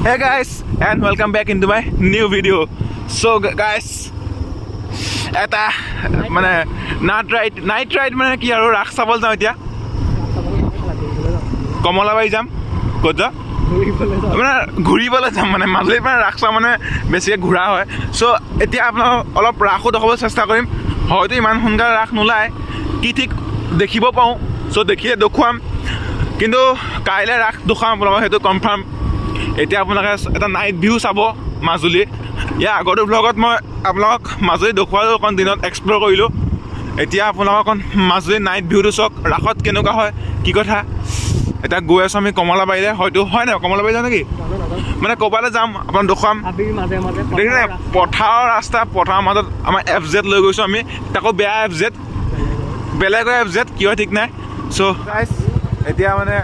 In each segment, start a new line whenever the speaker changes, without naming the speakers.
Hey guys, and welcome back into my new video. So guys, এটা মানে night ride মানে কি আৰু ৰাস চাবলৈ যাওঁ এতিয়া কমলাবাৰী যাম ক'ত যাম মানে ঘূৰিবলৈ যাম মানে মাজুলীৰ পৰা ৰাস চাওঁ মানে বেছিকৈ ঘূৰা হয় চ' এতিয়া আপোনাক অলপ ৰাসো দেখাবলৈ চেষ্টা কৰিম হয়তো ইমান সোনকালে ৰাস নোলায় কি ঠিক দেখিব পাওঁ চ' দেখিলে দেখুৱাম কিন্তু কাইলৈ ৰাস দেখুৱাম আপোনালোকক সেইটো কনফাৰ্ম এতিয়া আপোনালোকে এটা নাইট ভিউ চাব মাজুলী ইয়াৰ আগৰ ব্লগত মই আপোনালোকক মাজুলী দেখুৱালোঁ অকণ দিনত এক্সপ্ল'ৰ কৰিলোঁ এতিয়া আপোনালোকক অকণ মাজুলী নাইট ভিউটো চাওক ৰাসত কেনেকুৱা হয় কি কথা এতিয়া গৈ আছোঁ আমি কমলাবাৰীলৈ হয়তো হয় নাই কমলাবাৰী যাওঁ নেকি মানে ক'ৰবালৈ যাম আপোনাক দেখুৱাম দেখিছে পথাৰৰ ৰাস্তা পথাৰৰ মাজত আমাৰ FZ লৈ গৈছোঁ আমি তাকো বেয়া FZ বেলেগৰ FZ কি হয় ঠিক নাই চ' গাইজ এতিয়া মানে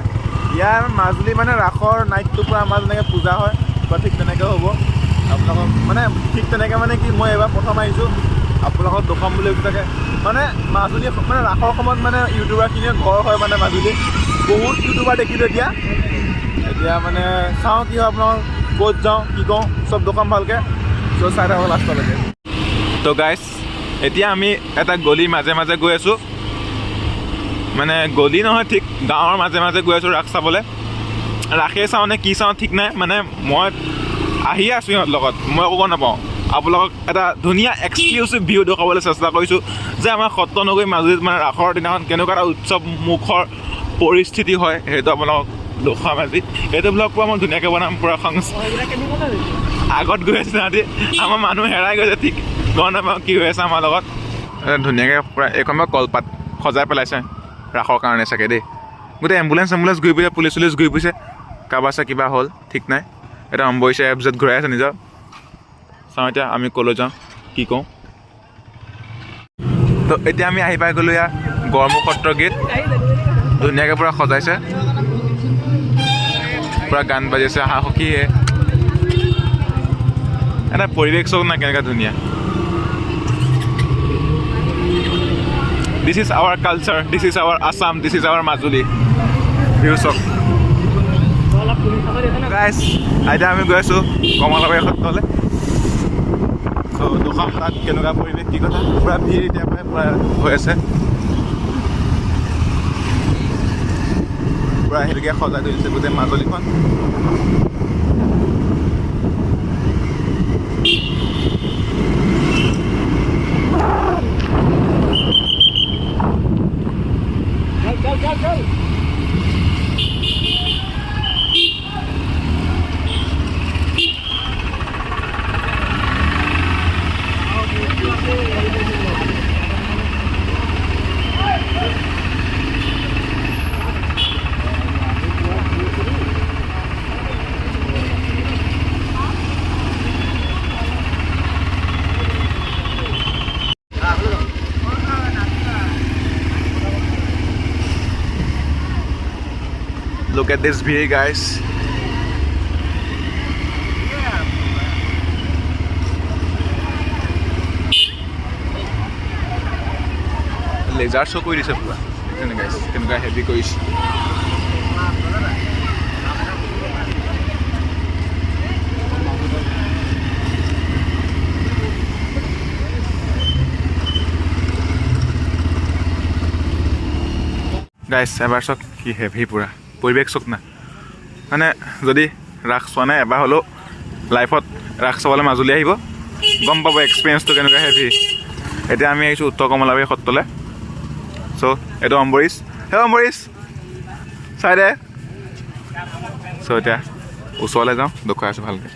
ইয়াৰ মাজুলী মানে ৰাসৰ নাইটটো পূৰা আমাৰ যেনেকৈ পূজা হয় বা ঠিক তেনেকৈ হ'ব আপোনালোকক মানে ঠিক তেনেকৈ মানে কি মই এইবাৰ প্ৰথম আহিছোঁ আপোনালোকক দেখুৱাম বুলি থাকে মানে মাজুলী মানে ৰাসৰ সময়ত মানে ইউটিউবাৰখিনিয়ে ঘৰ হয় মানে মাজুলী বহুত ইউটিউবাৰ দেখিলোঁ এতিয়া মানে চাওঁ কি হয় আপোনালোক ক'ত যাওঁ কি কওঁ চব দেখুৱাম ভালকৈ চ' চাই থাকক লাষ্টলৈকে ত' গাইজ এতিয়া আমি এটা গলিৰ মাজে মাজে গৈ আছোঁ মানে গলি নহয় ঠিক গাঁৱৰ মাজে মাজে গৈ আছোঁ ৰাস চাবলৈ ৰাসেই চাওঁ নে কি চাওঁ ঠিক নাই মানে মই আহি আছোঁ সিহঁতৰ লগত মই ক'ব নাপাওঁ আপোনালোকক এটা ধুনীয়া এক্সক্লুচিভ ভিউ দেখুৱাবলৈ চেষ্টা কৰিছোঁ যে আমাৰ সত্ৰনগৰী মাজুলীত মানে ৰাসৰ দিনাখন কেনেকুৱা এটা উৎসৱ মুখৰ পৰিস্থিতি হয় সেইটো আপোনালোকক দেখুৱাম আজি এইটো ব্লগ পূৰা মই ধুনীয়াকৈ বনাম পূৰা আগত গৈ আছে সিহঁতি আমাৰ মানুহ হেৰাই গৈছে ঠিক গম নাপাওঁ কি হৈ আছে আমাৰ লগত ধুনীয়াকৈ পূৰা এইখন মই কলপাত সজাই পেলাইছে ৰাসৰ কাৰণে চাগে দেই গোটেই এম্বুলেঞ্চ ঘূৰি ফুৰিছে পুলিচ ঘূৰি ফুৰিছে কাৰোবাৰ চাগে কিবা হ'ল ঠিক নাই এটা অম্বৰীছে FZ ঘূৰাই আছে নিজৰ চাওঁ এতিয়া আমি ক'লৈ যাওঁ কি কওঁ তো এতিয়া আমি আহি পাই গ'লোঁ ইয়াৰ গড়মুখ সত্ৰ গেট ধুনীয়াকৈ পূৰা সজাইছে পূৰা গান বাজিছে হাঁহ সখীয়ে এটা পৰিৱেশ চাওক না কেনেকুৱা ধুনীয়া This is our culture, this is our Assam, this is our Majuli. Views of. Guys, এতিয়া আমি গৈ আছোঁ কমলাবাৰী সত্ৰলৈ চ' দোকান তাত কেনেকুৱা পৰিৱেশ কি কথা পূৰা ভিৰ এতিয়া পূৰা হৈ আছে পূৰা সেইটোকে সজাই তুলিছে গোটেই মাজুলীখন Look at this view, guys. Laser show koi dise pura. Tene guys, kenuka heavy koish. Guys, ebar sok ki heavy pura. পৰিৱেশ চোক না মানে যদি ৰাস চোৱা নাই এবাৰ হ'লেও লাইফত ৰাস চাবলৈ মাজুলী আহিব গম পাব এক্সপিৰিয়েঞ্চটো কেনেকুৱা হেভি এতিয়া আমি আহিছোঁ উত্তৰ কমলাবাৰী সত্ৰলৈ চ' এইটো অম্বৰীশ হে অম্বৰীশ চাই দে চ' এতিয়া ওচৰলৈ যাওঁ দেখুৱাই আছোঁ ভালকৈ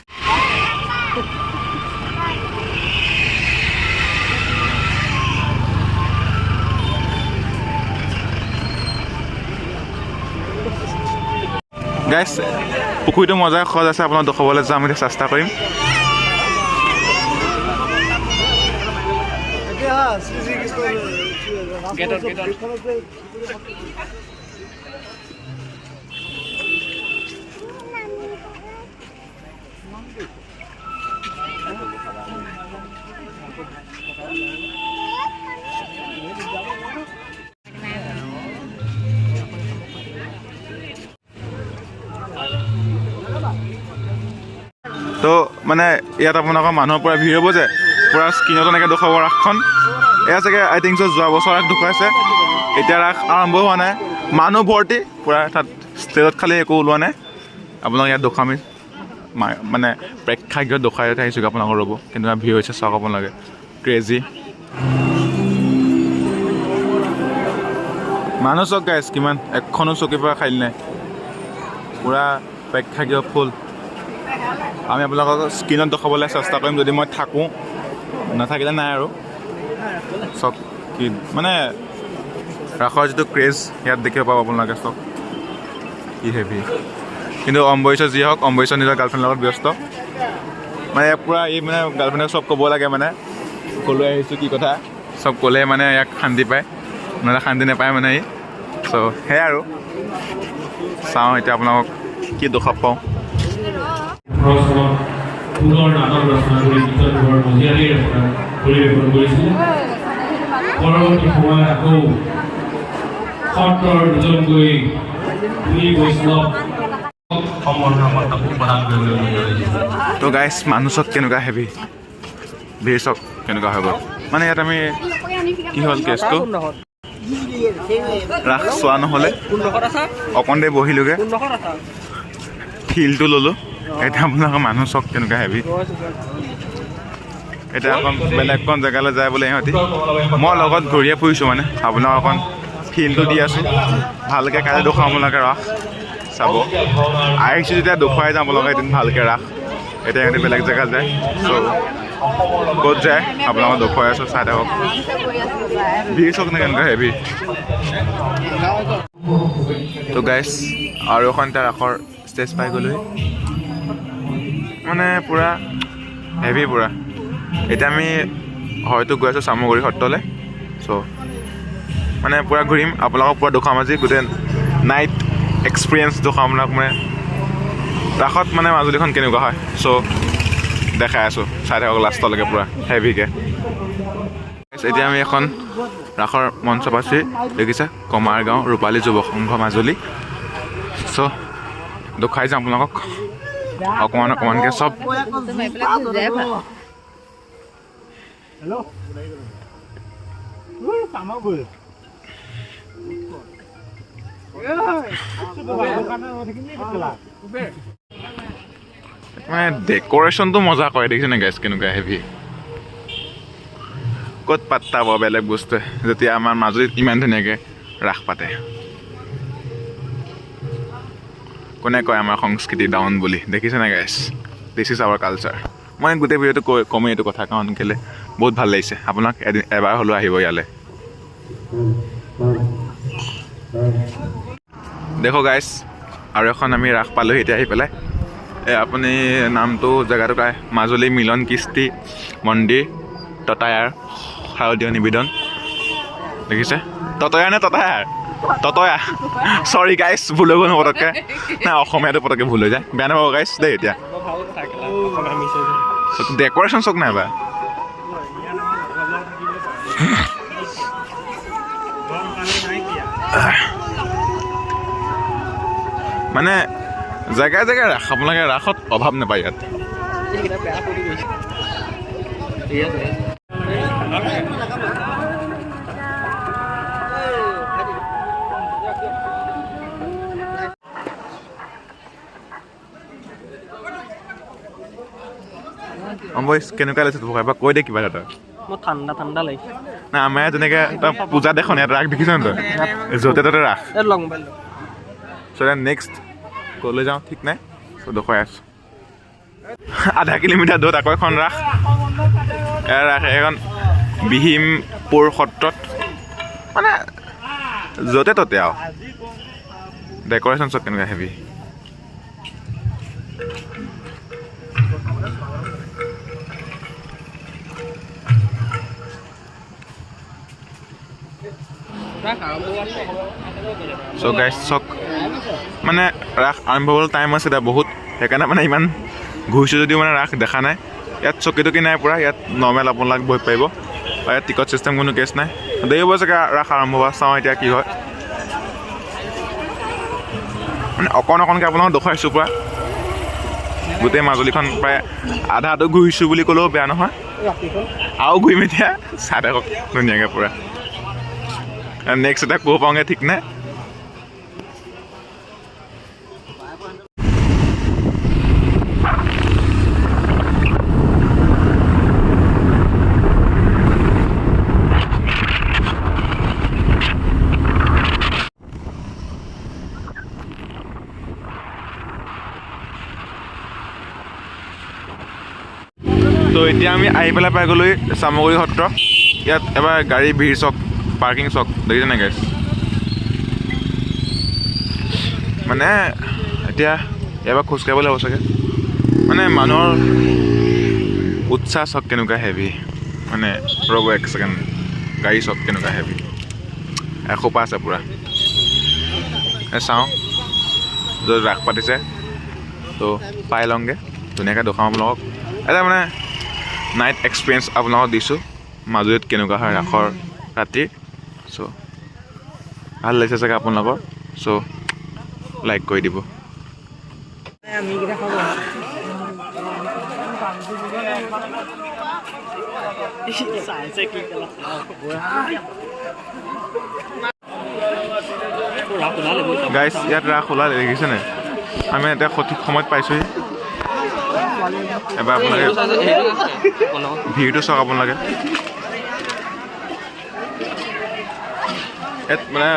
গাইছ পুখুৰীটো মজাই সজ আছে আপোনাক দেখুৱাবলৈ যাম এতিয়া চেষ্টা কৰিম তো মানে ইয়াত আপোনালোকৰ মানুহৰ পৰা ভিৰ হ'ব যে পূৰা স্ক্ৰীণত এনেকৈ দেখুৱাব ৰাসখন এয়া চাগে আই থিংক চ' যোৱা বছৰ ৰাস দেখুৱাইছে এতিয়া ৰাস আৰম্ভ হোৱা নাই মানুহ ভৰ্তি পূৰা তাত ষ্টেজত খালি একো ওলোৱা নাই আপোনালোক ইয়াত দেখুৱাম মানে প্ৰেক্ষাগৃহত দেখুৱাই আহিছোঁ আপোনালোকৰ ৰ'ব কিন্তু ভিৰ হৈছে চাওক আপোনালোকে ক্ৰেজি মানুহ চাওক গাইছ কিমান এখনো চকীৰ পৰা খালী নাই পূৰা প্ৰেক্ষাগৃহ ফুল আমি আপোনালোকক স্ক্ৰীণত দেখুৱাবলৈ চেষ্টা কৰিম যদি মই থাকোঁ নাথাকিলে নাই আৰু চব কি মানে ৰাসৰ যিটো ক্ৰেজ ইয়াত দেখিব পাব আপোনালোকে চব কি হেভি কিন্তু অম্বৰীশ্বৰ যি হওক অম্বৰীশ্বৰ নিজৰ গাৰ্লফ্ৰেণ্ডৰ লগত ব্যস্ত মানে পূৰা এই মানে গাৰ্লফ্ৰেণ্ডক চব ক'ব লাগে মানে ক'লৈ আহিছোঁ কি কথা চব ক'লে মানে ইয়াক শান্তি পায় নহ'লে শান্তি নাপায় মানে ই চ' সেয়াই আৰু চাওঁ এতিয়া আপোনালোকক কি দেখুৱাব পাওঁ
পুনৰ নাটক ৰচনা কৰি গীতৰ মজিয়ালী পৰিৱেশন কৰিছিলে পৰৱৰ্তী সময়ত আকৌ সত্ৰৰ দুজনকৈ দুই বৈষ্ণৱ
তো গাইছ মানুহ চব কেনেকুৱা হেভি ভিৰ চব কেনেকুৱা হৈ গ'ল মানে ইয়াত আমি কি হ'ল কেছটো ৰাস চোৱা নহ'লে অকণ দেৰি বহিলোগৈ ফিলটো ল'লোঁ এতিয়া আপোনালোকৰ মানুহ চব কেনেকুৱা হেভি এতিয়া অকণ বেলেগখন জেগালৈ যায় বোলে ইহঁতি মই লগত ঘূৰিয়ে ফুৰিছোঁ মানে আপোনাক অকণ ফিলটো দি আছোঁ ভালকৈ কাইলৈ দেখুৱাম আপোনালোকে ৰাস চাব আহিছোঁ যেতিয়া দেখুৱাই যাম আপোনালোকে এদিন ভালকৈ ৰাস এতিয়া ইহঁতি বেলেগ জেগাত যায় চ' ক'ত যায় আপোনালোকক দেখুৱাই আছোঁ চাই থাকক ভিৰ চক নে কেনেকুৱা হেভি তো গাইছ আৰু এখন এতিয়া ৰাসৰ ষ্টেজ পাই গ'লোঁ মানে পূৰা হেভি পূৰা এতিয়া আমি হয়তো গৈ আছোঁ চামগুৰি সত্ৰলৈ চ' মানে পূৰা ঘূৰিম আপোনালোকক পূৰা দেখুৱাম আজি গোটেই নাইট এক্সপিৰিয়েঞ্চ দেখুৱাম আপোনাক মানে ৰাসত মানে মাজুলীখন কেনেকুৱা হয় চ' দেখাই আছোঁ চাই থাকক লাষ্টলৈকে পূৰা হেভিকৈ এতিয়া আমি এখন ৰাসৰ মঞ্চ পাইছোঁ দেখিছে কমাৰগাঁও ৰূপালী যুৱ সংঘ মাজুলী চ' দেখুৱাই যাম আপোনালোকক অকণমান অকণমানকৈ চব মানে ডেক'ৰেশ্যনটো মজা কৰে দেখিছেনে গাইছ কেনেকুৱা হেভি ক'ত পাত্তা পাব বেলেগ বস্তুৱে যেতিয়া আমাৰ মাজুলীত ইমান ধুনীয়াকৈ ৰাস পাতে কোনে কয় আমাৰ সংস্কৃতি ডাউন বুলি দেখিছেনে গাইছ দিছ ইজ আৱাৰ কালচাৰ মই গোটেই ভিডিঅ'টো কমেই এইটো কথা কাৰণ কেলৈ বহুত ভাল লাগিছে আপোনাক এবাৰ হ'লেও আহিব ইয়ালৈ দেখো গাইছ আৰু এখন আমি ৰাস পালোঁ এতিয়া আহি পেলাই আপুনি নামটো জেগাটো কাই মাজুলী মিলন কৃষ্টি মন্দিৰ ততায়াৰ শাৰদীয় নিবেদন দেখিছে ততয়াৰ নে ততায়াৰ ততয়া চৰি গাইছ ভুল হৈ গ'ল পটককৈ নাই অসমীয়াটো পটককৈ ভুল হৈ যায় বেয়া নাপাব গাইছ দেই এতিয়া ডেক'ৰেশ্যন চক নাই বা মানে জেগাই জেগাই ৰাস আপোনালোকে ৰাসত অভাৱ নাপায় ইয়াত অম্বৰীশ কেনেকুৱা লাগিছে তোক এবাৰ কৈ দে কিবা এটা
মোৰ ঠাণ্ডা ঠাণ্ডা লাগিছে
নাই আমাৰ ইয়াত তেনেকৈ তই পূজা দেখোন ইয়াত ৰাস দেখিছ তই য'তে ত'তে ৰাস চ' নেক্সট ক'লৈ যাওঁ ঠিক নাই চ' দেখুৱাই আছোঁ আধা কিলোমিটাৰ দূৰত আকৌ এখন ৰাস ৰাস এখন বিহিমপুৰ সত্ৰত মানে য'তে ত'তে আৰু ডেক'ৰেশ্যন চব কেনেকুৱা হেভি চ' গাইছ চক মানে ৰাস আৰম্ভ হ'বলৈ টাইম আছে এতিয়া বহুত সেইকাৰণে মানে ইমান ঘূৰিছোঁ যদিও মানে ৰাস দেখা নাই ইয়াত চকী টকী নাই পূৰা ইয়াত নৰ্মেল আপোনালোক বহি পাৰিব আৰু ইয়াত টিকট চিষ্টেম কোনো কেছ নাই দেৰি হ'ব চাগে ৰাস আৰম্ভ হোৱা চাওঁ এতিয়া কি হয় মানে অকণ অকণকৈ আপোনালোকক দেখুৱাইছোঁ পূৰা গোটেই মাজুলীখন প্ৰায় আধাটো ঘূৰিছোঁ বুলি ক'লেও বেয়া নহয় আৰু ঘূৰিম এতিয়া চাই থাকক ধুনীয়াকৈ পূৰা নেক্সট এটা ক'ব পাওঁগৈ ঠিক নাই তো এতিয়া আমি আহি পেলাই পাই গ'লো চামগুৰি সত্ৰ ইয়াত এবাৰ গাড়ী ভিৰ চক পাৰ্কিং চক দেখিছে নাই গাইছ মানে এতিয়া এবাৰ খোজকাঢ়িবলৈ হ'ব চাগে মানে মানুহৰ উৎসাহ চক কেনেকুৱা হেভি মানে ৰ'ব এক ছেকেণ্ড গাড়ী চক কেনেকুৱা হেভি এসোপা আছে পূৰা চাওঁ য'ত ৰাস পাতিছে তো পাই লওঁগৈ ধুনীয়াকৈ দেখাওঁ আপোনালোকক এটা মানে নাইট এক্সপিৰিয়েঞ্চ আপোনালোকক দিছোঁ মাজুলীত কেনেকুৱা হয় ৰাসৰ ৰাতি চ' ভাল লাগিছে চাগে আপোনালোকৰ চ' লাইক কৰি দিব গাইছ ইয়াত ৰাস ওলালে দেখিছেনে আমি এতিয়া সঠিক সময়ত পাইছোঁহি এবাৰ আপোনালোকে ভিৰটো চাওক আপোনালোকে ইয়াত মানে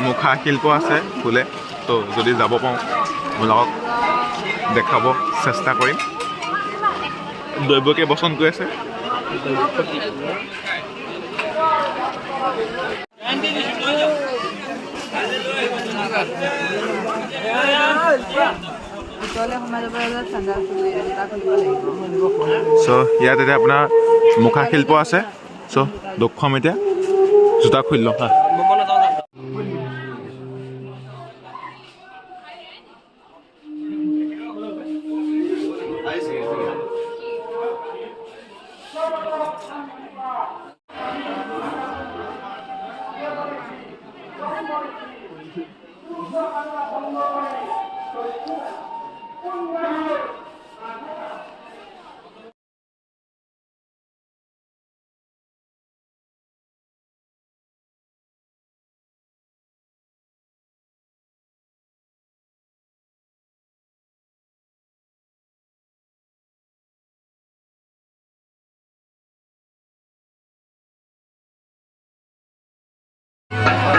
মুখা শিল্প আছে ফুলে তো যদি যাব পাৰোঁ আপোনালোকক দেখাব চেষ্টা কৰিম দৈৱকে বচন কৰি আছে চ' ইয়াত এতিয়া আপোনাৰ মুখা শিল্প আছে চ' দেখুৱাম এতিয়া জোতা খুলি লওঁ হা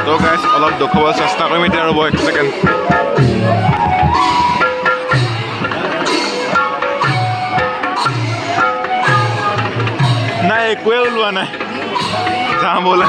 তো গাইছ অলপ দেখুৱাব চেষ্টা কৰিম এতিয়া ৰ'ব এক ছেকেণ্ড নাই একোৱে ওলোৱা নাই যাওঁ ব'লা